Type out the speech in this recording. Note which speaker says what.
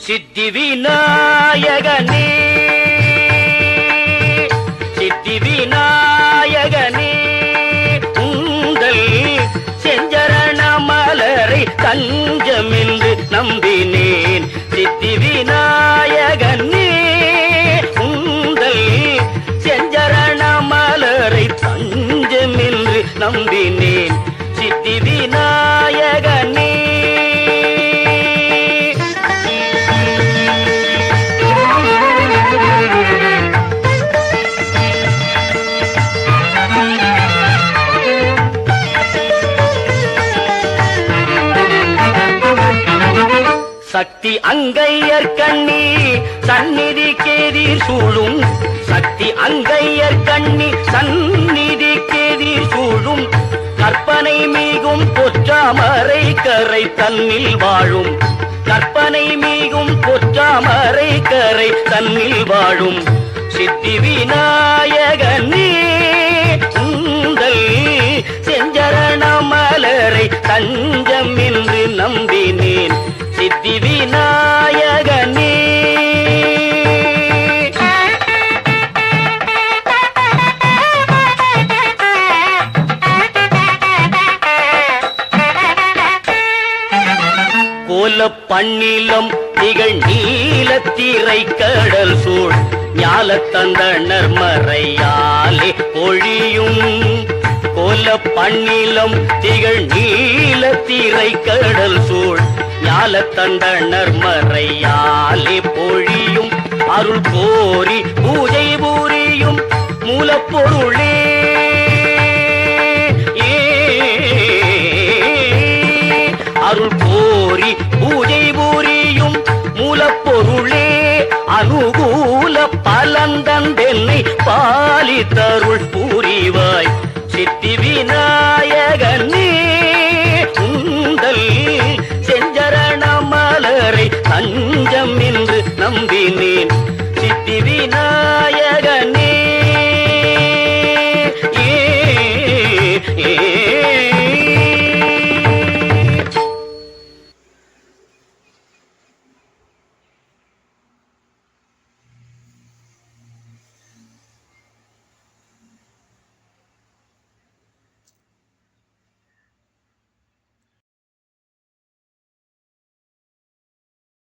Speaker 1: சித்தி விநாயகனே சித்தி விநாயகனே உங்கள் செஞ்சரண மலரை தஞ்சமென்று நம்பினேன். சித்தி விநாயகனே உங்கள் செஞ்சரண மலரை தஞ்சமென்று நம்பினேன். சித்தி விநாயகனே சக்தி அங்கையர் கண்ணி சந்நிதி கேதீர் சூழும். சக்தி அங்கையர் கண்ணி சந்நிதி கேதீர் சூழும். கற்பனை மீகும் பொற்றாமரை கரை தன்னில் வாழும். கற்பனை மீகும் பொற்றாமரை கரை தன்னில் வாழும். சித்தி விநாயகனே உங்கள் செஞ்சரண மலரை தஞ்சம் என்று நம்பினேன். சித்தி விநாயகனே கோல பண்ணிலம் திகழ் நீலத்திரை கடல் சூழ். ஞால தந்தனர் மறையாலே பொழியும். கோல பண்ணிலம் திகழ் நீலத்திரை கடல் சூழ். ஞால தந்தனர் மறையாலே பொழியும். அருள் கோரி பூஜை புரியும் மூலப்பொருளே. அருள் கோரி பூஜை புரியும் மூலப்பொருளே. அனுகூல பலந்தந்தென்னை பாலித்தருள் புரிவாய். சித்தி விநாயகனே உங்கள் செஞ்சரண மலரை தஞ்சம் என்று நம்பினேன். சித்தி விநாயகனே